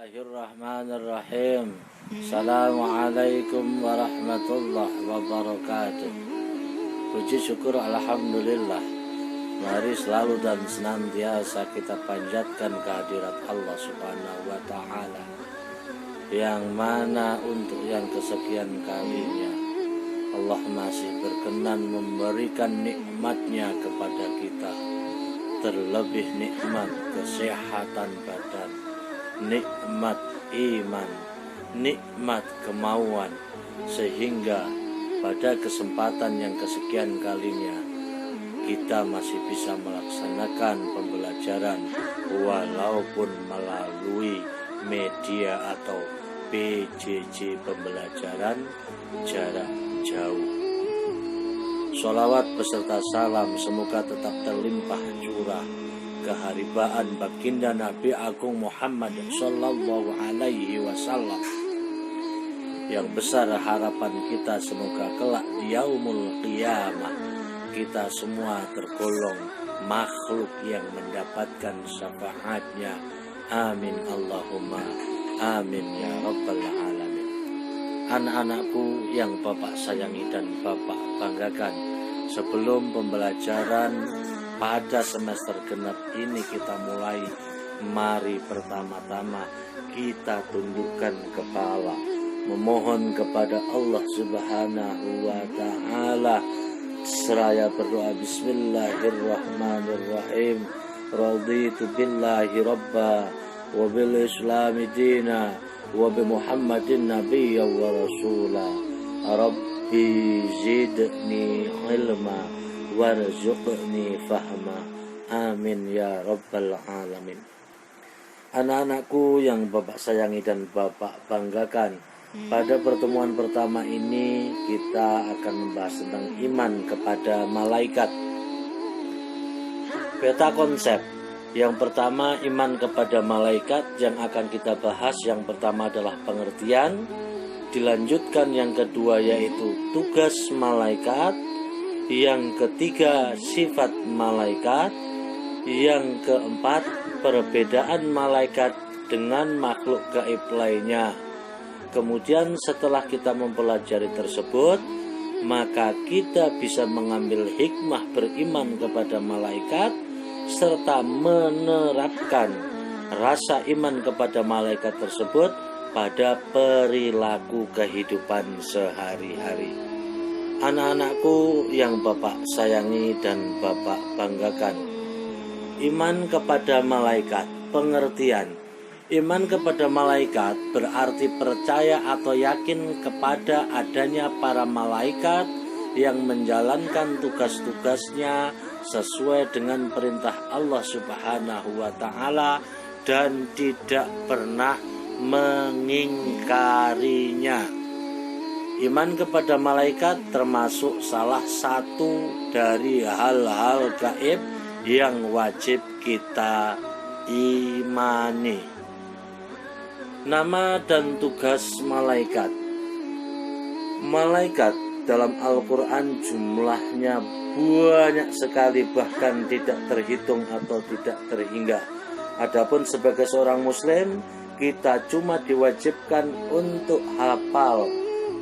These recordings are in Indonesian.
Bismillahirrahmanirrahim. Assalamualaikum warahmatullahi wabarakatuh. Puji syukur alhamdulillah. Mari selalu dan senantiasa kita panjatkan kehadirat Allah Subhanahu wa ta'ala, yang mana untuk yang kesekian kalinya Allah masih berkenan memberikan nikmatnya kepada kita. Terlebih nikmat kesehatan badan, nikmat iman, nikmat kemauan, sehingga pada kesempatan yang kesekian kalinya kita masih bisa melaksanakan pembelajaran walaupun melalui media atau PJJ, pembelajaran jarak jauh. Sholawat beserta salam semoga tetap terlimpah curah keharibaan baginda Nabi Agung Muhammad Sallallahu Alaihi Wasallam. Yang besar harapan kita semoga kelak di yaumul qiyamah kita semua tergolong makhluk yang mendapatkan syafaatnya. Amin Allahumma amin ya rabbal alamin. Anak-anakku yang Bapak sayangi dan Bapak banggakan, sebelum pembelajaran pada semester genap ini kita mulai, mari pertama-tama kita tundukkan kepala, memohon kepada Allah Subhanahu wa ta'ala, seraya berdoa. Bismillahirrahmanirrahim. Raditu billahi rabba wa bil islami dina wa bi Muhammadin nabiyya wa rasula. Rabbi zidni ilma warzuqni fahma. Amin ya rabbal alamin. Anak-anakku yang Bapak sayangi dan Bapak banggakan, pada pertemuan pertama ini kita akan membahas tentang iman kepada malaikat. Peta konsep. Yang pertama, iman kepada malaikat. Yang akan kita bahas yang pertama adalah pengertian. Dilanjutkan yang kedua yaitu tugas malaikat. Yang ketiga sifat malaikat. Yang keempat perbedaan malaikat dengan makhluk gaib lainnya. Kemudian setelah kita mempelajari tersebut, maka kita bisa mengambil hikmah beriman kepada malaikat serta menerapkan rasa iman kepada malaikat tersebut pada perilaku kehidupan sehari-hari. Anak-anakku yang Bapak sayangi dan Bapak banggakan, iman kepada malaikat, pengertian. Iman kepada malaikat berarti percaya atau yakin kepada adanya para malaikat yang menjalankan tugas-tugasnya sesuai dengan perintah Allah Subhanahu wa ta'ala dan tidak pernah mengingkarinya. Iman kepada malaikat termasuk salah satu dari hal-hal gaib yang wajib kita imani. Nama dan tugas malaikat. Malaikat dalam Al-Quran jumlahnya banyak sekali, bahkan tidak terhitung atau tidak terhingga. Adapun sebagai seorang muslim, kita cuma diwajibkan untuk hafal,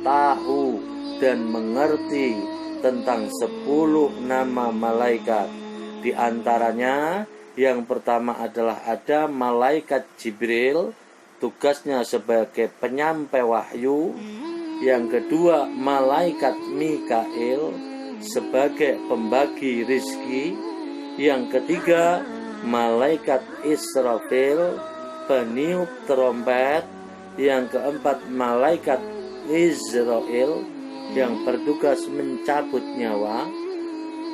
tahu, dan mengerti tentang 10 nama malaikat. Di antaranya yang pertama adalah ada malaikat Jibril, tugasnya sebagai penyampai wahyu. Yang kedua malaikat Mikail sebagai pembagi rizki. Yang ketiga malaikat Israfil, peniup trompet. Yang keempat malaikat Israel yang bertugas mencabut nyawa.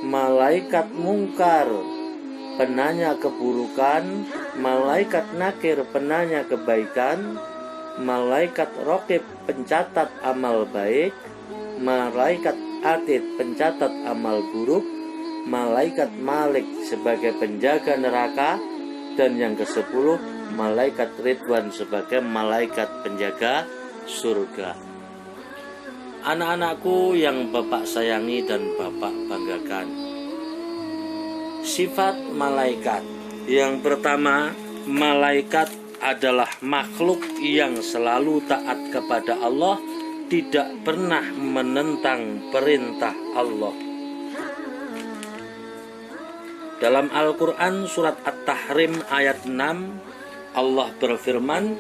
Malaikat Mungkar, penanya keburukan. Malaikat Nakir, penanya kebaikan. Malaikat Raqib, pencatat amal baik. Malaikat Atid, pencatat amal buruk. Malaikat Malik sebagai penjaga neraka. Dan yang ke-10 malaikat Ridwan sebagai malaikat penjaga surga. Anak-anakku yang Bapak sayangi dan Bapak banggakan, sifat malaikat. Yang pertama, malaikat adalah makhluk yang selalu taat kepada Allah, tidak pernah menentang perintah Allah. Dalam Al-Quran surat At-Tahrim ayat 6, Allah berfirman,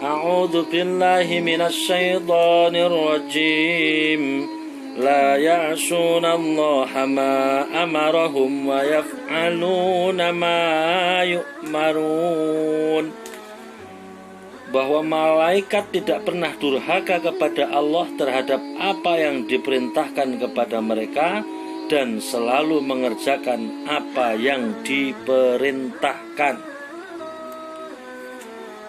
A'udzu billahi minasy syaithanir rajim. La ya'suna Allah ma amarahum wa yaf'aluna ma yu'marun. Bahwa malaikat tidak pernah durhaka kepada Allah terhadap apa yang diperintahkan kepada mereka dan selalu mengerjakan apa yang diperintahkan.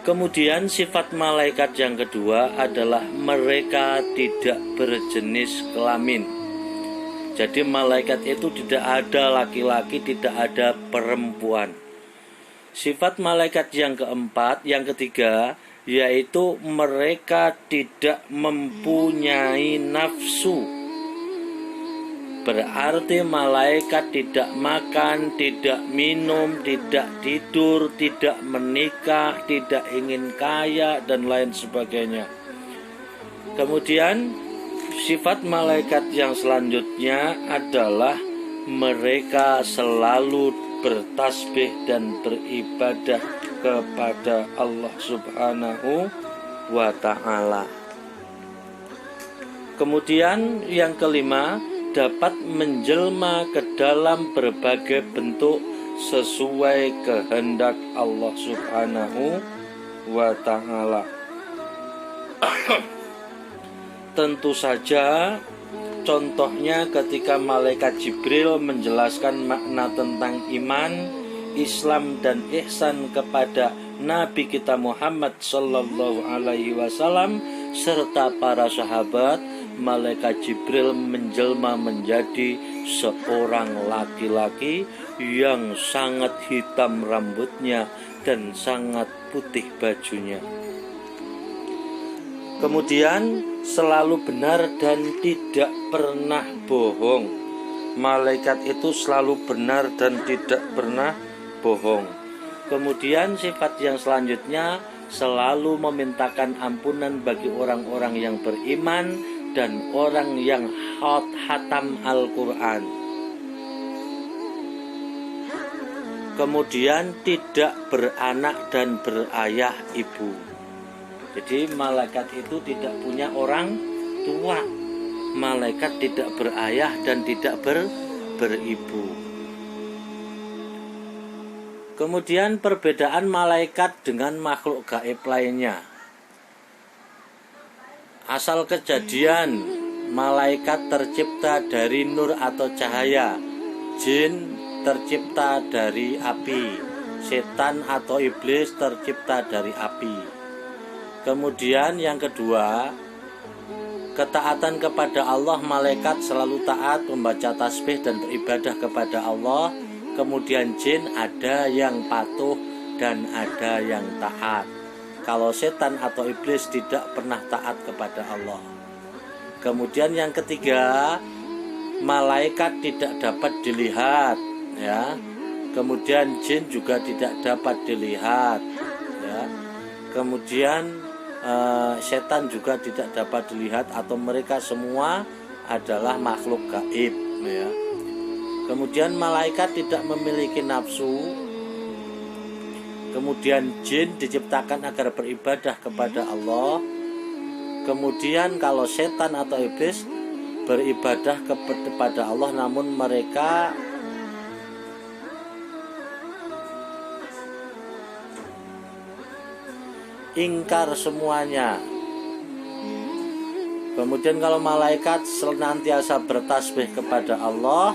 Kemudian sifat malaikat yang kedua adalah mereka tidak berjenis kelamin. Jadi malaikat itu tidak ada laki-laki, tidak ada perempuan. Sifat malaikat yang keempat, yang ketiga, yaitu mereka tidak mempunyai nafsu. Berarti malaikat tidak makan, tidak minum, tidak tidur, tidak menikah, tidak ingin kaya, dan lain sebagainya. Kemudian sifat malaikat yang selanjutnya adalah mereka selalu bertasbih dan beribadah kepada Allah Subhanahu wa ta'ala. Kemudian yang kelima, dapat menjelma ke dalam berbagai bentuk sesuai kehendak Allah Subhanahu wa ta'ala. Tentu saja contohnya ketika malaikat Jibril menjelaskan makna tentang iman, Islam dan ihsan kepada Nabi kita Muhammad sallallahu alaihi wasallam serta para sahabat, malaikat Jibril menjelma menjadi seorang laki-laki yang sangat hitam rambutnya dan sangat putih bajunya. Kemudian selalu benar dan tidak pernah bohong. Malaikat itu selalu benar dan tidak pernah bohong. Kemudian sifat yang selanjutnya selalu memintakan ampunan bagi orang-orang yang beriman dan orang yang khatam Al-Quran. Kemudian tidak beranak dan berayah ibu. Jadi malaikat itu tidak punya orang tua. Malaikat tidak berayah dan tidak beribu. Kemudian perbedaan malaikat dengan makhluk gaib lainnya. Asal kejadian, malaikat tercipta dari nur atau cahaya, jin tercipta dari api, setan atau iblis tercipta dari api. Kemudian yang kedua, ketaatan kepada Allah, malaikat selalu taat membaca tasbih dan beribadah kepada Allah. Kemudian jin ada yang patuh dan ada yang taat. Kalau setan atau iblis tidak pernah taat kepada Allah. Kemudian yang ketiga, malaikat tidak dapat dilihat, ya. Kemudian jin juga tidak dapat dilihat, ya. Kemudian setan juga tidak dapat dilihat, atau mereka semua adalah makhluk gaib, ya. Kemudian malaikat tidak memiliki nafsu. Kemudian jin diciptakan agar beribadah kepada Allah. Kemudian kalau setan atau iblis beribadah kepada Allah, namun mereka ingkar semuanya. Kemudian kalau malaikat senantiasa bertasbih kepada Allah,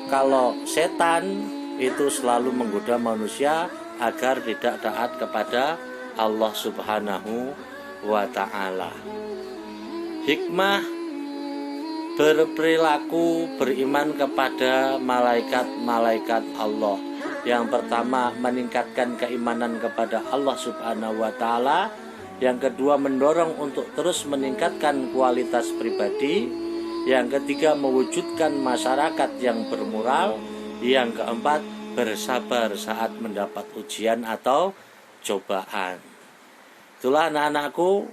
kalau setan itu selalu menggoda manusia agar tidak taat kepada Allah Subhanahu wa ta'ala. Hikmah berperilaku beriman kepada malaikat-malaikat Allah. Yang pertama, meningkatkan keimanan kepada Allah Subhanahu wa ta'ala. Yang kedua, mendorong untuk terus meningkatkan kualitas pribadi. Yang ketiga, mewujudkan masyarakat yang bermoral. Yang keempat, bersabar saat mendapat ujian atau cobaan. Itulah anak-anakku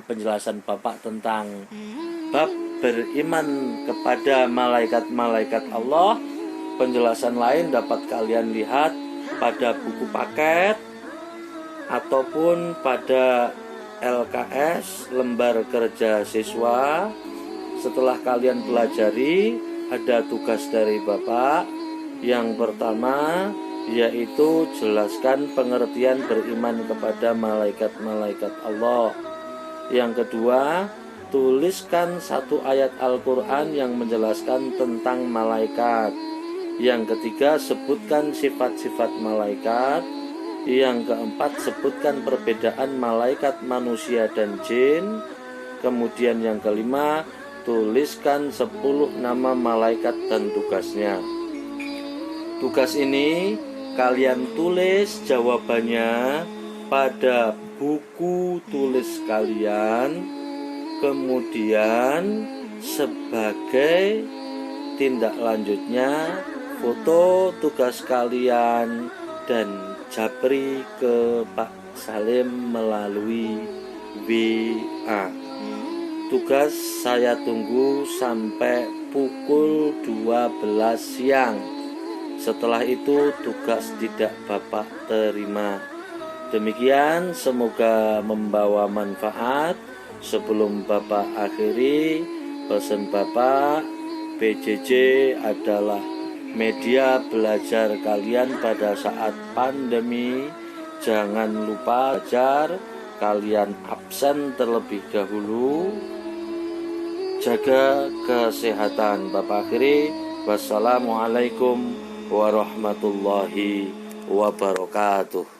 penjelasan Bapak tentang bab beriman kepada malaikat-malaikat Allah. Penjelasan lain dapat kalian lihat pada buku paket ataupun pada LKS, lembar kerja siswa. Setelah kalian pelajari, ada tugas dari Bapak. Yang pertama yaitu jelaskan pengertian beriman kepada malaikat-malaikat Allah. Yang kedua, tuliskan satu ayat Al-Quran yang menjelaskan tentang malaikat. Yang ketiga, sebutkan sifat-sifat malaikat. Yang keempat, sebutkan perbedaan malaikat manusia dan jin. Kemudian yang kelima, tuliskan 10 nama malaikat dan tugasnya. Tugas ini kalian tulis jawabannya pada buku tulis kalian. Kemudian sebagai tindak lanjutnya, foto tugas kalian dan japri ke Pak Salim melalui WA. Tugas saya tunggu sampai pukul 12 siang. Setelah itu tugas tidak Bapak terima. Demikian, semoga membawa manfaat. Sebelum Bapak akhiri, pesan Bapak, PJJ adalah media belajar kalian pada saat pandemi. Jangan lupa belajar, kalian absen terlebih dahulu. Jaga kesehatan. Bapak akhiri, wassalamualaikum warahmatullahi wabarakatuh.